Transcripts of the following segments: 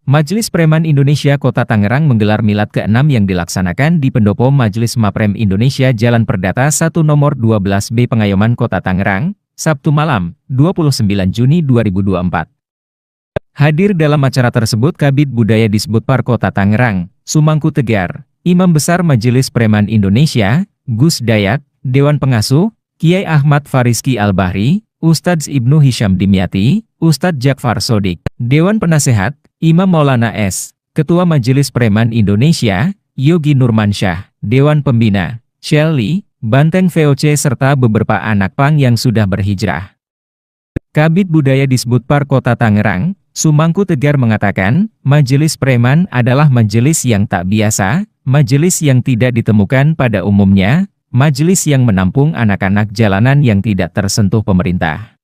Majelis Preman Indonesia Kota Tangerang menggelar milad ke-6 yang dilaksanakan di Pendopo Majelis Maprem Indonesia Jalan Perdata 1 nomor 12B Pengayoman Kota Tangerang, Sabtu malam, 29 Juni 2024. Hadir dalam acara tersebut Kabid Budaya Disbudpar Kota Tangerang, Sumangku Tegar, Imam Besar Majelis Preman Indonesia, Gus Dayat, Dewan Pengasuh, Kiai Ahmad Fariski Al-Bahri, Ustadz Ibnu Hisham Dimyati, Ustadz Jakfar Sodik, Dewan Penasehat, Imam Maulana S., Ketua Majelis Preman Indonesia, Yogi Nurmansyah, Dewan Pembina, Shelly, Banteng VOC serta beberapa anak pang yang sudah berhijrah. Kabid Budaya Disbudpar Kota Tangerang, Sumangku Tegar mengatakan, Majelis Preman adalah majelis yang tak biasa, majelis yang tidak ditemukan pada umumnya, majelis yang menampung anak-anak jalanan yang tidak tersentuh pemerintah.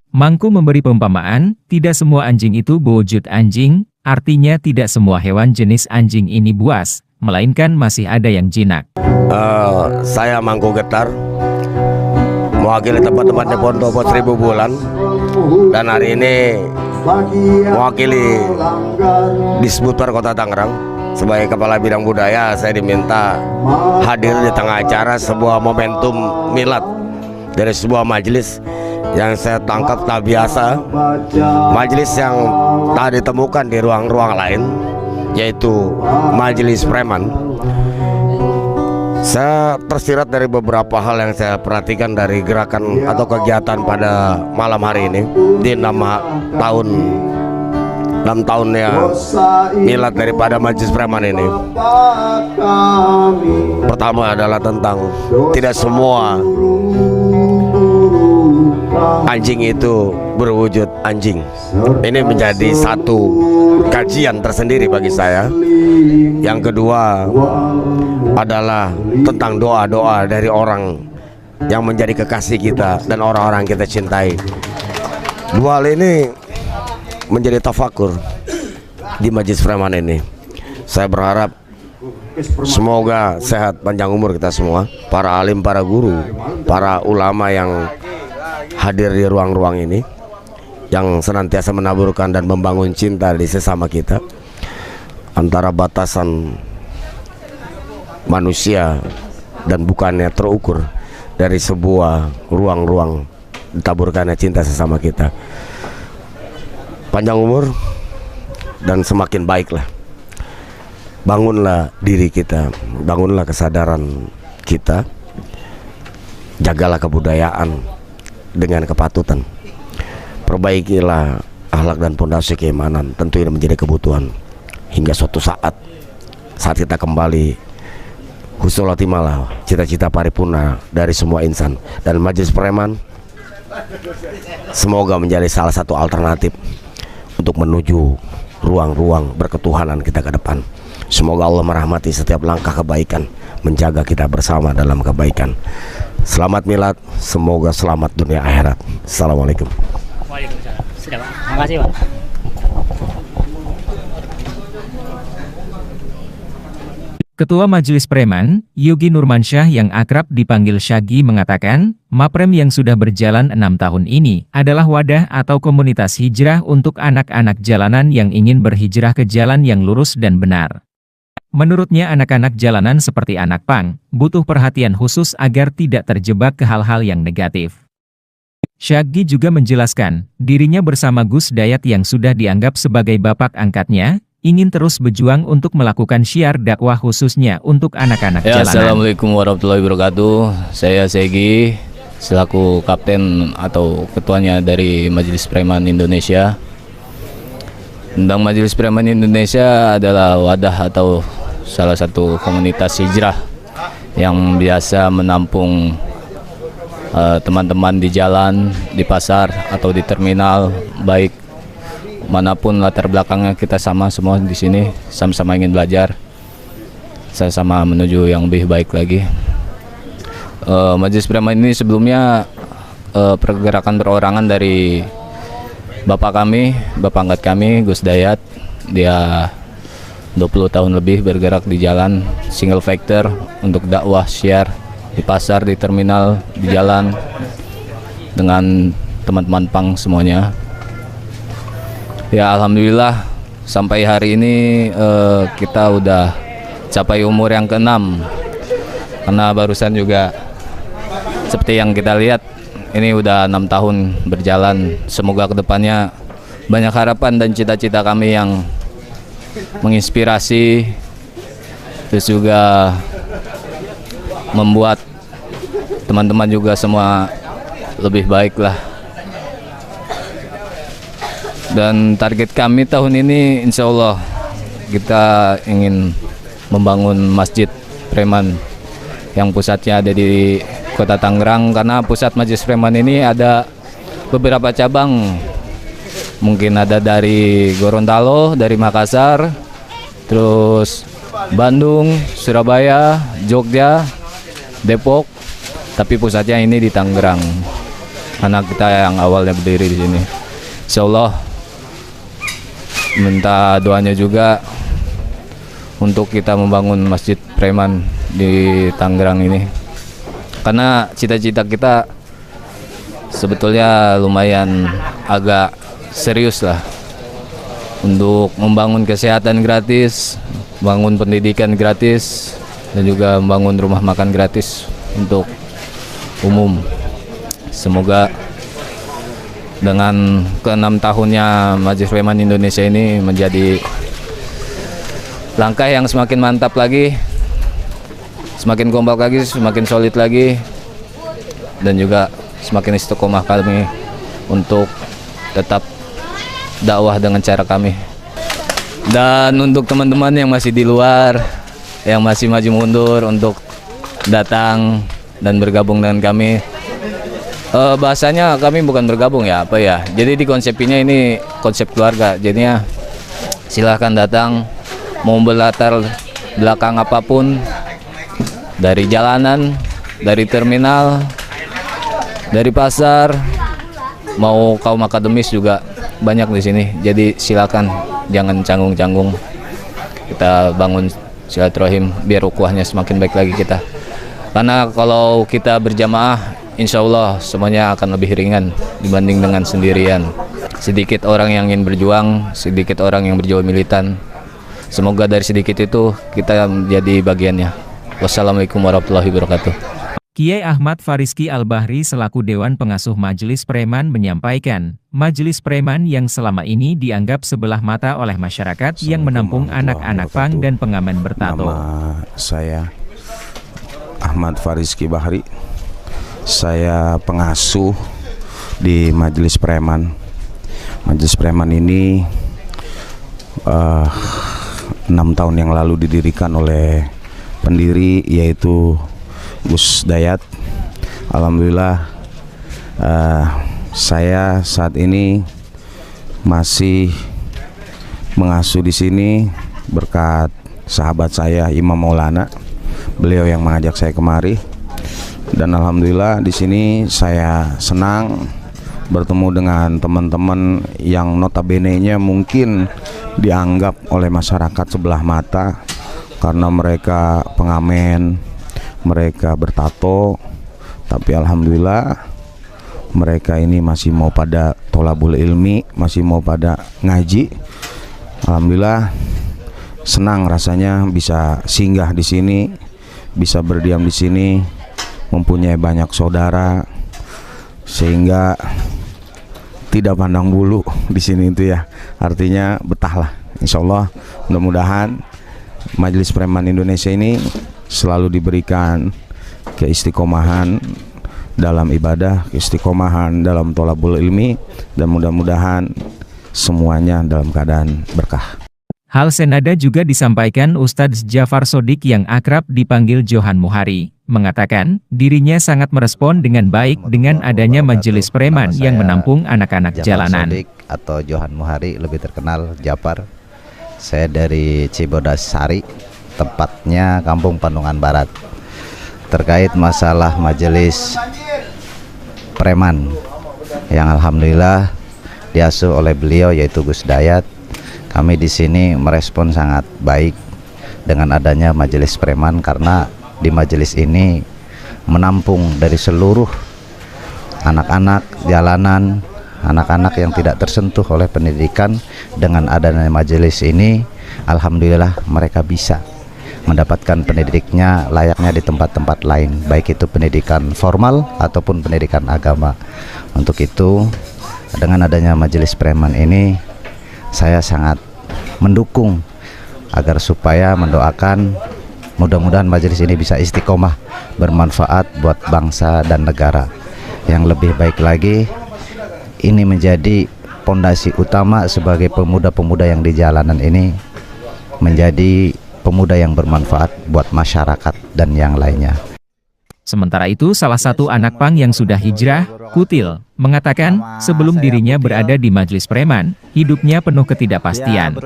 Mangku memberi perumpamaan, tidak semua anjing itu berwujud anjing, artinya tidak semua hewan jenis anjing ini buas, melainkan masih ada yang jinak. Saya Mangku Getar, mewakili teman-teman di Pendopo 1000 bulan, dan hari ini mewakili Disbudpar Kota Tangerang. Sebagai Kepala Bidang Budaya, saya diminta hadir di tengah acara sebuah momentum milad dari sebuah majelis yang saya tangkap tak biasa, majelis yang tak ditemukan di ruang-ruang lain, yaitu Majelis Preman. Saya tersirat dari beberapa hal yang saya perhatikan dari gerakan atau kegiatan pada malam hari ini di 6 tahunnya milad daripada Majelis Preman ini. Pertama adalah tentang tidak semua anjing itu berwujud anjing. Ini menjadi satu kajian tersendiri bagi saya. Yang kedua adalah tentang doa-doa dari orang yang menjadi kekasih kita dan orang-orang kita cintai. Dua hal ini menjadi tafakur di Majelis Preman ini. Saya berharap semoga sehat panjang umur kita semua, para alim, para guru, para ulama yang hadir di ruang-ruang ini, yang senantiasa menaburkan dan membangun cinta di sesama kita, antara batasan manusia dan bukannya terukur dari sebuah ruang-ruang ditaburkannya cinta sesama kita. Panjang umur dan semakin baiklah. Bangunlah diri kita, bangunlah kesadaran kita, jagalah kebudayaan dengan kepatutan, perbaikilah akhlak dan pondasi keimanan. Tentu ini menjadi kebutuhan hingga suatu saat kita kembali husnul khotimah lah, cita-cita paripurna dari semua insan. Dan Majelis Preman semoga menjadi salah satu alternatif untuk menuju ruang-ruang berketuhanan kita ke depan. Semoga Allah merahmati setiap langkah kebaikan, menjaga kita bersama dalam kebaikan. Selamat milad, semoga selamat dunia akhirat. Assalamualaikum. Waalaikumsalam. Sudah, Pak. Makasih, Pak. Ketua Majelis Preman, Yogi Nurmansyah yang akrab dipanggil Syagi mengatakan, Maprem yang sudah berjalan 6 tahun ini adalah wadah atau komunitas hijrah untuk anak-anak jalanan yang ingin berhijrah ke jalan yang lurus dan benar. Menurutnya anak-anak jalanan seperti anak pang, butuh perhatian khusus agar tidak terjebak ke hal-hal yang negatif. Syagi juga menjelaskan, dirinya bersama Gus Dayat yang sudah dianggap sebagai bapak angkatnya, ingin terus berjuang untuk melakukan syiar dakwah khususnya untuk anak-anak jalanan. Assalamualaikum warahmatullahi wabarakatuh. Saya Segi, selaku kapten atau ketuanya dari Majelis Preman Indonesia. Tentang Majelis Preman Indonesia adalah wadah atau salah satu komunitas hijrah yang biasa menampung teman-teman di jalan, di pasar atau di terminal, baik manapun latar belakangnya, kita sama semua di sini, sama-sama ingin belajar, sama-sama menuju yang lebih baik lagi. Majelis Preman ini sebelumnya pergerakan perorangan dari bapak kami, bapak angkat kami, Gus Dayat. Dia 20 tahun lebih bergerak di jalan, single factor untuk dakwah syiar di pasar, di terminal, di jalan dengan teman-teman pang semuanya. Ya alhamdulillah sampai hari ini kita udah capai umur yang ke-6, karena barusan juga seperti yang kita lihat ini udah 6 tahun berjalan. Semoga kedepannya banyak harapan dan cita-cita kami yang menginspirasi, terus juga membuat teman-teman juga semua lebih baik lah. Dan target kami tahun ini insya Allah kita ingin membangun Masjid Preman yang pusatnya ada di Kota Tangerang, karena pusat Majelis Preman ini ada beberapa cabang. Mungkin ada dari Gorontalo, dari Makassar, terus Bandung, Surabaya, Jogja, Depok, tapi pusatnya ini di Tangerang. Karena kita yang awalnya berdiri di sini. Insya Allah minta doanya juga untuk kita membangun Masjid Preman di Tangerang ini, karena cita-cita kita sebetulnya lumayan agak serius lah, untuk membangun kesehatan gratis, bangun pendidikan gratis, dan juga membangun rumah makan gratis untuk umum. Semoga dengan ke-6 tahunnya Majelis Preman Indonesia ini menjadi langkah yang semakin mantap lagi, semakin kompak lagi, semakin solid lagi, dan juga semakin istiqomah kami untuk tetap dakwah dengan cara kami. Dan untuk teman-teman yang masih di luar, yang masih maju mundur untuk datang dan bergabung dengan kami, bahasanya kami bukan bergabung ya, apa ya, jadi di konsepnya ini konsep keluarga. Jadinya silahkan datang, mau berlatar belakang apapun, dari jalanan, dari terminal, dari pasar, mau kaum akademis juga banyak di sini. Jadi silakan, jangan canggung-canggung, kita bangun silaturahim biar ukhuwahnya semakin baik lagi kita. Karena kalau kita berjamaah, insya Allah semuanya akan lebih ringan dibanding dengan sendirian. Sedikit orang yang ingin berjuang, sedikit orang yang berjiwa militan. Semoga dari sedikit itu kita menjadi bagiannya. Wassalamualaikum warahmatullahi wabarakatuh. Kiai Ahmad Fariski Al-Bahri selaku Dewan Pengasuh Majelis Preman menyampaikan, Majelis Preman yang selama ini dianggap sebelah mata oleh masyarakat yang menampung anak-anak pang dan pengamen bertato. Nama saya Ahmad Fariski Bahri. Saya pengasuh di Majelis Preman. Majelis Preman ini 6 tahun yang lalu didirikan oleh pendiri yaitu Gus Dayat. Alhamdulillah saya saat ini masih mengasuh di sini berkat sahabat saya Imam Maulana. Beliau yang mengajak saya kemari. Dan alhamdulillah di sini saya senang bertemu dengan teman-teman yang notabene-nya mungkin dianggap oleh masyarakat sebelah mata karena mereka pengamen, mereka bertato, tapi alhamdulillah mereka ini masih mau pada tholabul ilmi, masih mau pada ngaji. Alhamdulillah senang rasanya bisa singgah di sini, bisa berdiam di sini, mempunyai banyak saudara, sehingga tidak pandang bulu di sini itu ya. Artinya betahlah. Insya Allah mudah-mudahan Majelis Preman Indonesia ini selalu diberikan keistiqomahan dalam ibadah, keistiqomahan dalam tholabul ilmi, dan mudah-mudahan semuanya dalam keadaan berkah. Hal senada juga disampaikan Ustadz Jafar Sodik yang akrab dipanggil Johan Muhari, mengatakan dirinya sangat merespon dengan baik dengan adanya Majelis Preman yang menampung anak-anak jalanan. Sodik atau Johan Muhari, lebih terkenal Jafar. Saya dari Cibodas Sari, tepatnya Kampung Pandungan Barat. Terkait masalah Majelis Preman yang alhamdulillah diasuh oleh beliau yaitu Gus Dayat, kami di sini merespon sangat baik dengan adanya Majelis Preman, karena di majelis ini menampung dari seluruh anak-anak jalanan, anak-anak yang tidak tersentuh oleh pendidikan. Dengan adanya majelis ini, alhamdulillah mereka bisa mendapatkan pendidiknya layaknya di tempat-tempat lain, baik itu pendidikan formal ataupun pendidikan agama. Untuk itu, dengan adanya majelis preman ini, saya sangat mendukung agar supaya mendoakan mudah-mudahan majelis ini bisa istiqomah, bermanfaat buat bangsa dan negara. Yang lebih baik lagi, ini menjadi pondasi utama sebagai pemuda-pemuda yang di jalanan ini menjadi pemuda yang bermanfaat buat masyarakat dan yang lainnya. Sementara itu, salah satu anak pang yang sudah hijrah, Kutil, mengatakan sebelum dirinya berada di majelis preman, hidupnya penuh ketidakpastian.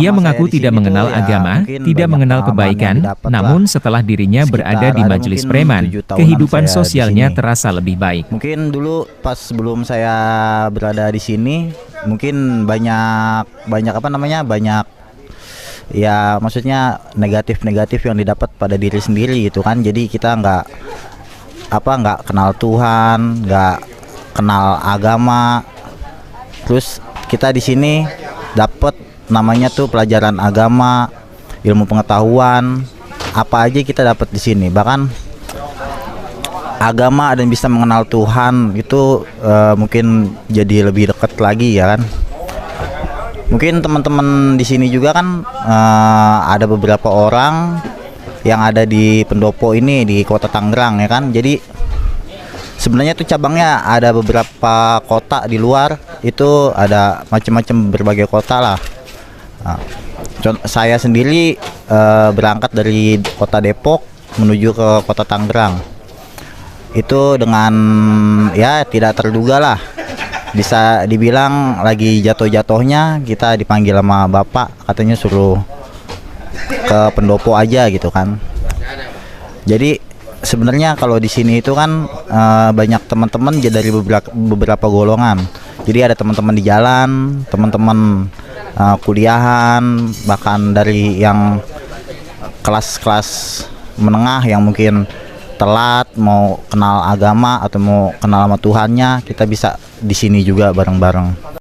Ia mengaku tidak mengenal agama, tidak mengenal kebaikan, namun setelah dirinya berada di majelis preman, kehidupan sosialnya terasa lebih baik. Mungkin dulu pas sebelum saya berada di sini, mungkin banyak ya maksudnya negatif yang didapat pada diri sendiri gitu kan. Jadi kita nggak kenal Tuhan, nggak kenal agama. Terus kita di sini dapat namanya tuh pelajaran agama, ilmu pengetahuan, apa aja kita dapat di sini. Bahkan agama dan bisa mengenal Tuhan itu mungkin jadi lebih dekat lagi ya kan. Mungkin teman-teman di sini juga kan ada beberapa orang yang ada di pendopo ini di Kota Tangerang ya kan. Jadi sebenarnya itu cabangnya ada beberapa kota di luar, itu ada macam-macam berbagai kota lah. Nah, saya sendiri berangkat dari Kota Depok menuju ke Kota Tangerang. Itu dengan ya tidak terduga lah. Bisa dibilang lagi jatuh-jatuhnya kita dipanggil sama bapak, katanya suruh ke pendopo aja gitu kan. Jadi sebenarnya kalau di sini itu kan banyak teman-teman dari beberapa golongan. Jadi ada teman-teman di jalan, teman-teman kuliahan, bahkan dari yang kelas-kelas menengah yang mungkin telat mau kenal agama atau mau kenal sama Tuhannya, kita bisa di sini juga bareng-bareng.